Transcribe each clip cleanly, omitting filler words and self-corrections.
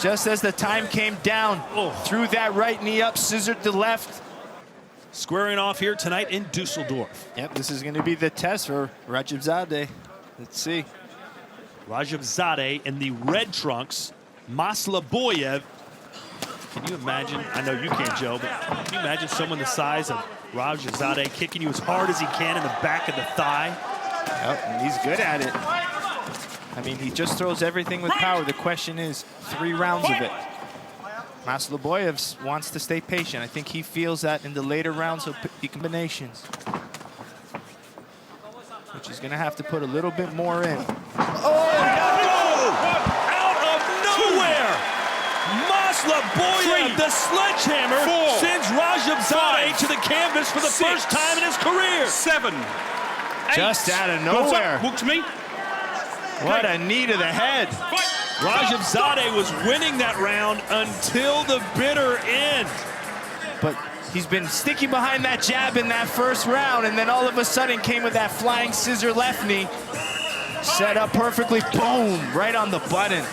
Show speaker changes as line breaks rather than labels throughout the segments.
Just as the time came down, threw that right knee up, scissored the left.
Squaring off here tonight in Dusseldorf.
Yep, this is going to be the test for Sergej Zade. Let's see.
Sergej Zade in the red trunks. Maslobojev. Can you imagine? I know you can't, Joe, but can you imagine someone the size of Sergej Zade kicking you as hard as he can in the back of the thigh?
Yep, and he's good at it. I mean, he just throws everything with power. The question is 3 rounds of it. Maslobojev wants to stay patient. I think he feels that in the later rounds of the combinations, which he's going to have to put a little bit more in.
Out of nowhere! Maslobojev, the sledgehammer, sends Sergej Zade to the canvas for the first time in his career.
7, 8.
Just out of nowhere.
Walk to me.
What a knee to the head.
Sergej Zade was winning that round until the bitter end.
But he's been sticky behind that jab in that first round, and then all of a sudden came with that flying scissor left knee. Set up perfectly, boom, right on the button.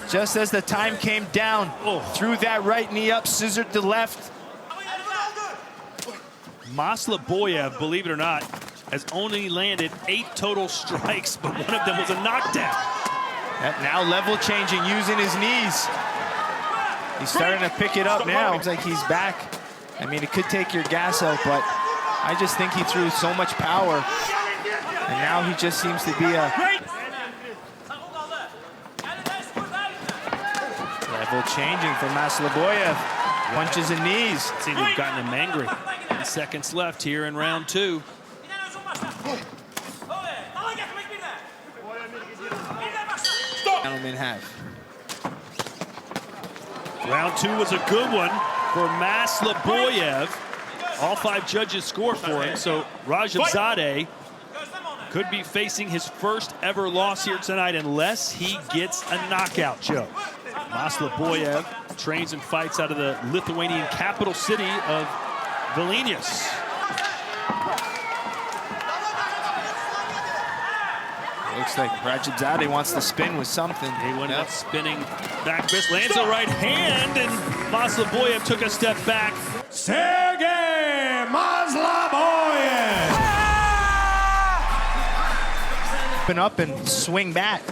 Just as the time came down, threw that right knee up, scissored the left.
Maslobojev, believe it or not, has only landed 8 total strikes, but one of them was a knockdown.
Now level changing, using his knees. He's starting to pick it up now. Looks like he's back. I mean, it could take your gas out, but I just think he threw so much power. And now he just seems to be a level changing for Maslobojev. Punches and knees.
Seems to have gotten him angry. 10 seconds left here in round 2.
Gentlemen have.
Round 2 was a good one for Maslobojev. All 5 judges scored for him, so Sergej Zade could be facing his first ever loss here tonight unless he gets a knockout, Joe. Maslobojev trains and fights out of the Lithuanian capital city of Vilnius.
Looks like Sergej Zade wants to spin with something.
He went up spinning back fist, lands a right hand, and Maslobojev took a step back.
Sergej Maslobojev!
Open up and swing back.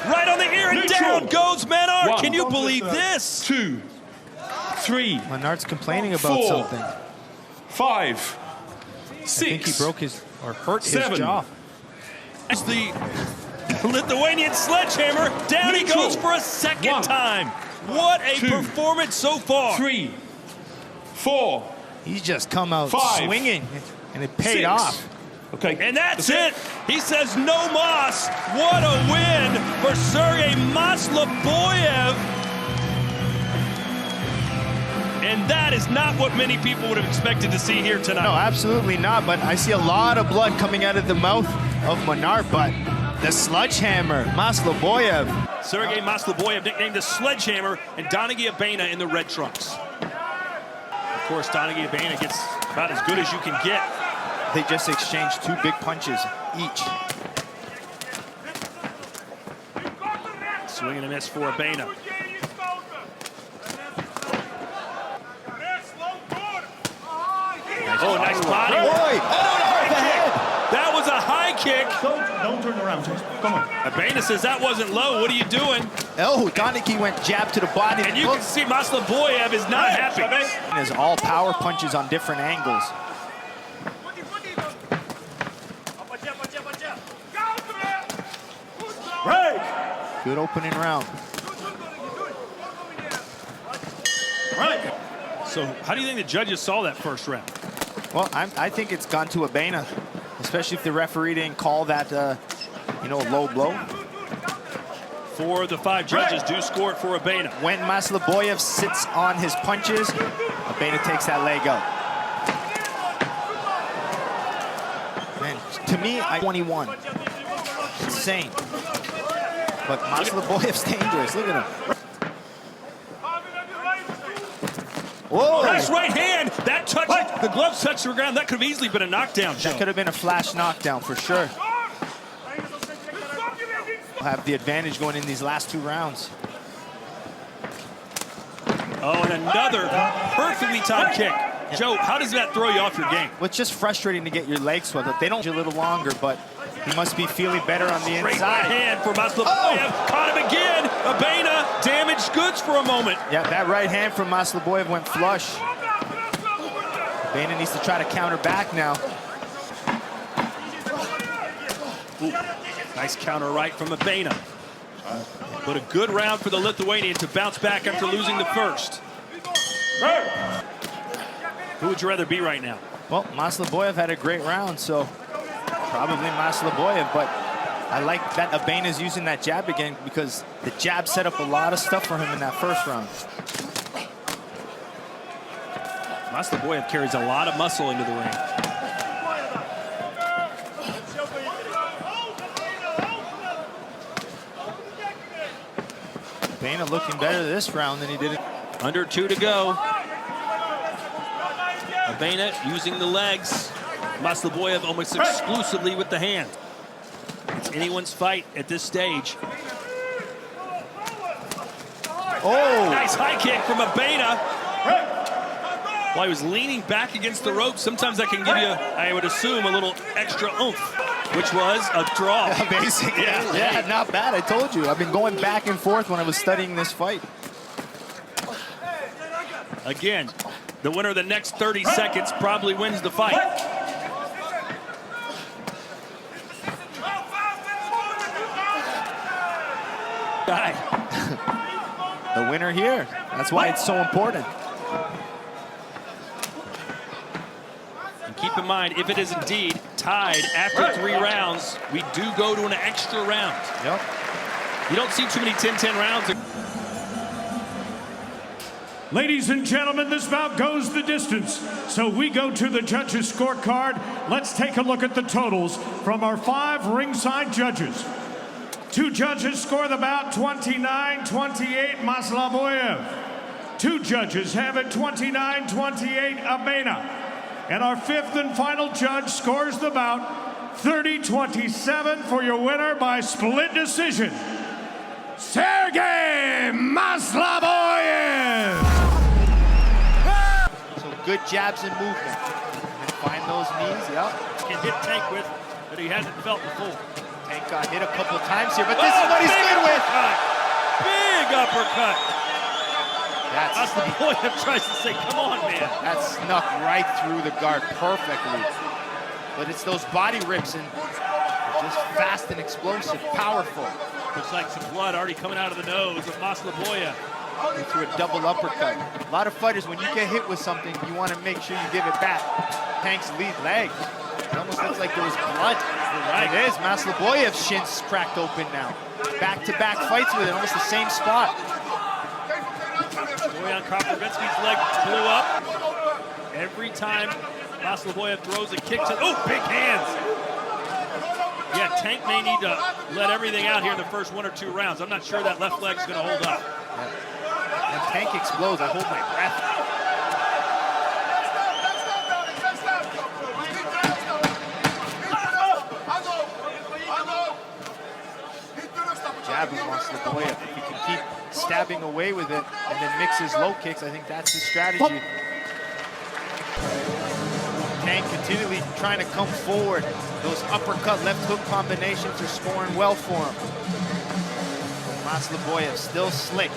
Right on the ear and down goes Menard. Can you believe this?
2, 3.
Menard's complaining about
4,
something.
5, 6.
I think he broke his, or hurt
7.
his jaw.
It's the Lithuanian sledgehammer. Down he goes for a second time. What a performance so far.
3, 4.
He's just come out
5,
swinging, and it paid
6.
off.
Okay.
And that's it. He says no mas. What a win for Sergej Maslobojev. And that is not what many people would have expected to see here tonight.
No, absolutely not, but I see a lot of blood coming out of the mouth of Menard, but the sledgehammer, Maslobojev.
Sergej Maslobojev, nicknamed the Sledgehammer, and Tarik Khbabez in the red trunks. Of course, Tarik Khbabez gets about as good as you can get.
They just exchanged 2 big punches each.
Swing and a miss for Abana. Oh, nice body. That was a high kick.
Don't turn around, James. Come on.
Abana says that wasn't low. What are you doing?
Oh, Tarik went jab to the body.
And you can see Maslobojev is not happy.
There's all power punches on different angles.
Break.
Good opening round.
Right.
So how do you think the judges saw that first round?
Well, I think it's gone to Abana, especially if the referee didn't call that, low blow.
4 of the 5 judges do score it for Abana.
When Maslobojev sits on his punches, Abana takes that leg out. Man, to me, 21. Insane. But Maslobojev's dangerous. Look at him. Whoa!
Nice right hand. That touch, the gloves touched the ground. That could have easily been a knockdown, Joe.
That could have been a flash knockdown for sure. have the advantage going in these last 2 rounds.
Oh, and another perfectly timed kick. Joe, how does that throw you off your game?
Well, it's just frustrating to get your legs swept up. They don't do a little longer, but he must be feeling better on the
Great
inside.
right hand for Maslobojev. Caught him again. Abana damaged goods for a moment.
Yeah, that right hand from Maslobojev went flush. Abana needs to try to counter back now.
Ooh, nice counter right from Abana. But a good round for the Lithuanian to bounce back after losing the first. Who would you rather be right now?
Well, Maslobojev had a great round, so probably Maslobojev, but I like that Abana's using that jab again because the jab set up a lot of stuff for him in that first round.
Maslobojev carries a lot of muscle into the ring.
Abana looking better this round than he did.
Under 2 to go. Abana using the legs. Maslobojev almost exclusively with the hand. It's anyone's fight at this stage.
Oh!
Nice high kick from Abana. While he was leaning back against the rope, sometimes that can give you, I would assume, a little extra oomph, which was a draw.
Basically, yeah, not bad. I told you. I've been going back and forth when I was studying this fight.
Again, the winner of the next 30 seconds probably wins the fight.
The winner here. That's why it's so important.
And keep in mind, if it is indeed tied after 3 rounds, we do go to an extra round.
Yep.
You don't see too many 10-10 rounds.
Ladies and gentlemen, this bout goes the distance. So we go to the judges' scorecard. Let's take a look at the totals from our 5 ringside judges. 2 judges score the bout 29-28 Maslobojev. 2 judges have it 29-28 Abana. And our 5th and final judge scores the bout 30-27 for your winner by split decision, Sergej Maslobojev.
So good jabs and movement. And find those knees, yep.
Can hit Tank with that he hasn't felt before.
Tank got hit a couple times here, but this is what he's good with.
Big uppercut.
That's
Maslobojev tries to say, come on, man.
that snuck right through the guard perfectly. But it's those body rips and just fast and explosive, powerful.
Looks like some blood already coming out of the nose of Maslobojev.
He threw a double uppercut. A lot of fighters, when you get hit with something, you want to make sure you give it back. Tank's lead leg. It almost looks like there was blood. Right. It is. Maslobojev's shin's cracked open now. Back-to-back fights with it, almost the same spot.
Stoyan Khbabez's leg blew up. Every time Maslobojev throws a kick to, oh, big hands. Yeah, Tank may need to let everything out here in the first 1 or 2 rounds. I'm not sure that left leg's going to hold up.
Yeah. And Tank explodes. I hold my breath. Jab of Maslobojev. If he can keep stabbing away with it and then mix his low kicks, I think that's his strategy. Tank continually trying to come forward. Those uppercut left hook combinations are scoring well for him. Maslobojev still slick,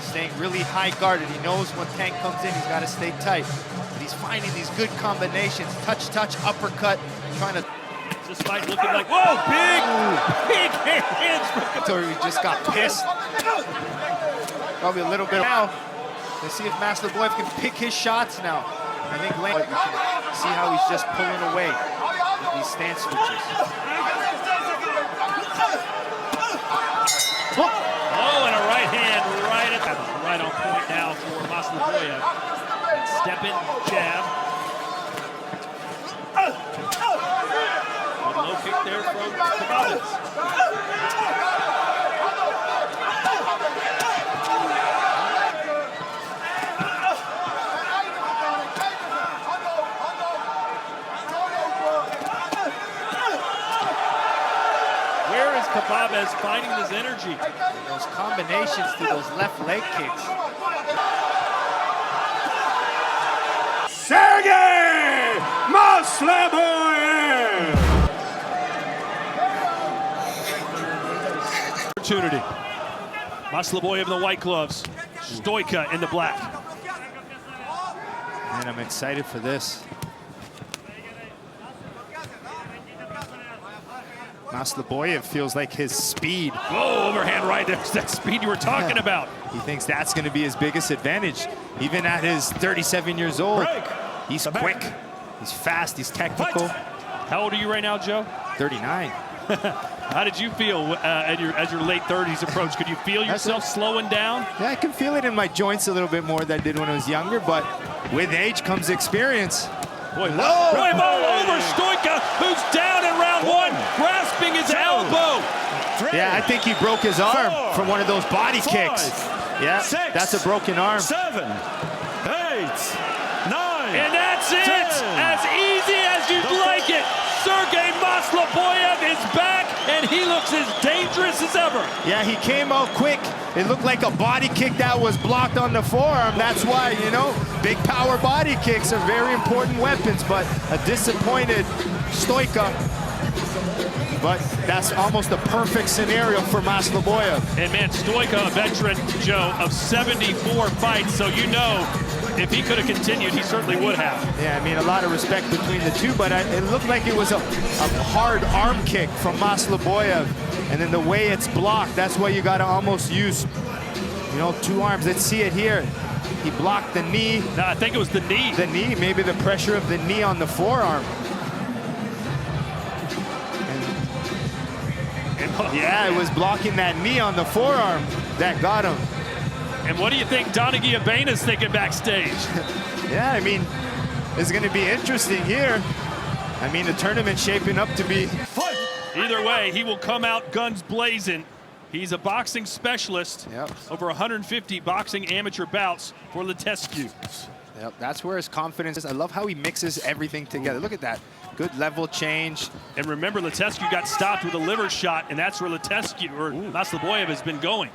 staying really high guarded. He knows when Tank comes in, he's got to stay tight. But he's finding these good combinations. Touch, touch, uppercut, trying to.
This fight looking like, whoa, big hands.
So he just got pissed. Probably a little bit now. Let's see if Maslobojev can pick his shots now. I think you can see how he's just pulling away with these stance switches.
Oh, and a right hand right on point now for Maslobojev. And step-in jab. Good low kick there from Khbabez. Khbabez just finding his energy.
Those combinations to those left leg kicks.
Sergej Maslobojev!
Opportunity. Maslobojev in the white gloves. Stoka in the black.
Man, I'm excited for this. Maslobojev feels like his speed.
Oh, overhand right. There's that speed you were talking about.
He thinks that's going to be his biggest advantage. Even at his 37 years old, he's quick, he's fast, he's technical.
How old are you right now, Joe?
39.
How did you feel as your late 30s approach? Could you feel yourself slowing down?
Yeah, I can feel it in my joints a little bit more than I did when I was younger, but with age comes experience.
Boy, all over Stoka, who's down in round one, grasping his elbow.
Yeah, I think he broke his arm from one of those body kicks. Yeah, that's a broken arm.
7, 8, 9.
And that's it! As easy as you'd like it. Sergej Maslobojev is back, and he looks as dangerous as ever.
Yeah, he came out quick. It looked like a body kick that was blocked on the forearm. That's why, you know, big power body kicks are very important weapons, but a disappointed Stoka. But that's almost a perfect scenario for Maslobojev.
And man, Stoka, a veteran, Joe, of 74 fights, so you know if he could have continued, he certainly would have.
Yeah, I mean, a lot of respect between the two, but it looked like it was a hard arm kick from Maslobojev. And then the way it's blocked, that's why you got to almost use, you know, two arms. Let's see it here. He blocked the knee.
No, I think it was the knee.
The knee, maybe the pressure of the knee on the forearm. Yeah, it was blocking that knee on the forearm that got him.
And what do you think Tarik Khbabez thinking backstage?
Yeah, I mean, it's going to be interesting here. I mean, the tournament's shaping up to be...
Either way, he will come out guns blazing. He's a boxing specialist.
Yep.
Over 150 boxing amateur bouts for Latescu.
Yep, that's where his confidence is. I love how he mixes everything together. Look at that. Good level change.
And remember, Latescu got stopped with a liver shot, and that's where Maslobojev has been going.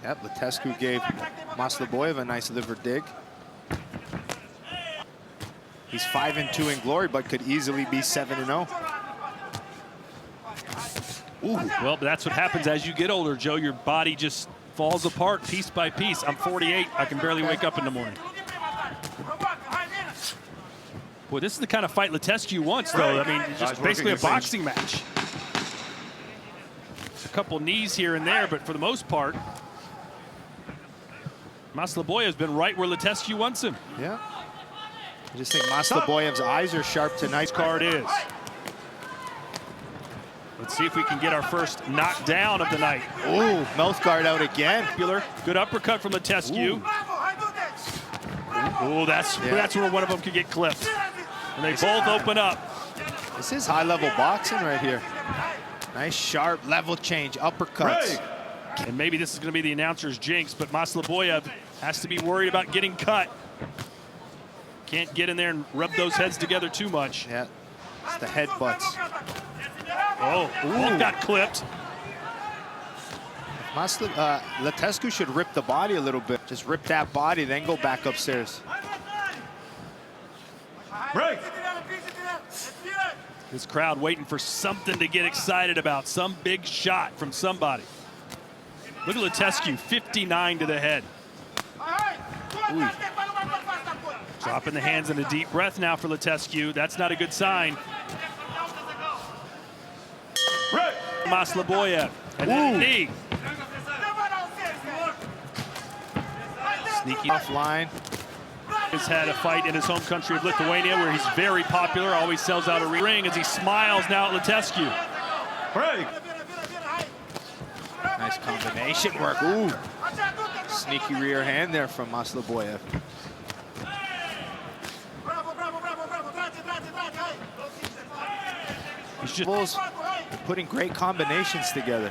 Yep, Latescu gave Maslobojev a nice liver dig. He's 5-2 in glory, but could easily be 7-0.
Ooh, well, that's what happens as you get older, Joe. Your body just falls apart piece by piece. I'm 48. I can barely wake up in the morning. Boy, this is the kind of fight Latescu wants, though. I mean, it's just basically a boxing match. A couple knees here and there, but for the most part, Maslobojev has been right where Latescu wants him.
Yeah. I just think Maslobojev's eyes are sharp tonight.
Card is. Let's see if we can get our first knockdown of the night.
Ooh, mouth guard out again.
Good uppercut from Latescu. Ooh, that's where one of them could get clipped. And they both open up.
This is high-level boxing right here. Nice, sharp level change, uppercuts.
And maybe this is going to be the announcer's jinx, but Maslobojev has to be worried about getting cut. Can't get in there and rub those heads together too much.
Yeah, it's the headbutts.
Oh, both got clipped.
Latescu should rip the body a little bit. Just rip that body, then go back upstairs.
Break.
This crowd waiting for something to get excited about, some big shot from somebody. Look at Latescu, 59 to the head. Ooh. Dropping the hands in a deep breath now for Latescu. That's not a good sign. Maslobojev, and then a knee.
Sneaky offline.
Has had a fight in his home country of Lithuania where he's very popular, always sells out a ring as he smiles now at Latescu.
Break.
Nice combination work. Ooh. Sneaky rear hand there from Maslobojev. He's just putting great combinations together.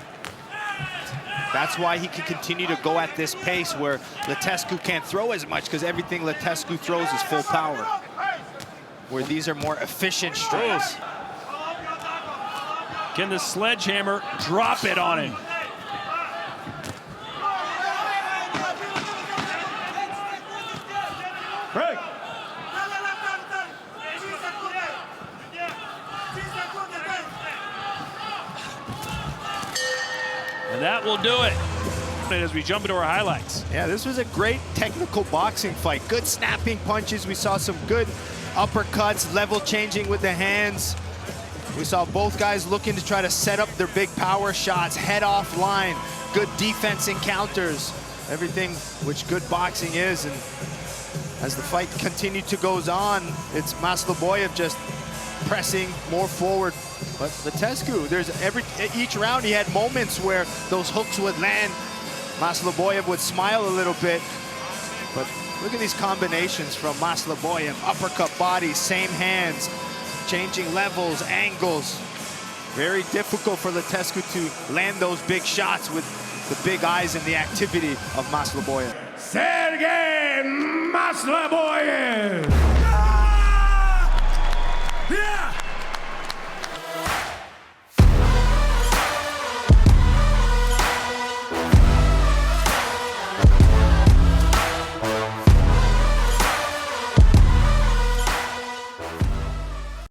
That's why he can continue to go at this pace where Latescu can't throw as much, because everything Latescu throws is full power. Where these are more efficient strikes.
Can the sledgehammer drop it on him?
Break.
And that will do it. As we jump into our highlights.
Yeah, this was a great technical boxing fight. Good snapping punches. We saw some good uppercuts, level changing with the hands. We saw both guys looking to try to set up their big power shots, head off line, good defense encounters, everything which good boxing is. And as the fight continued to goes on, it's Maslobojev just pressing more forward. But Latescu, each round he had moments where those hooks would land. Maslobojev would smile a little bit, but look at these combinations from Maslobojev. Uppercut body, same hands, changing levels, angles. Very difficult for Latescu to land those big shots with the big eyes and the activity of Maslobojev.
Sergej Maslobojev.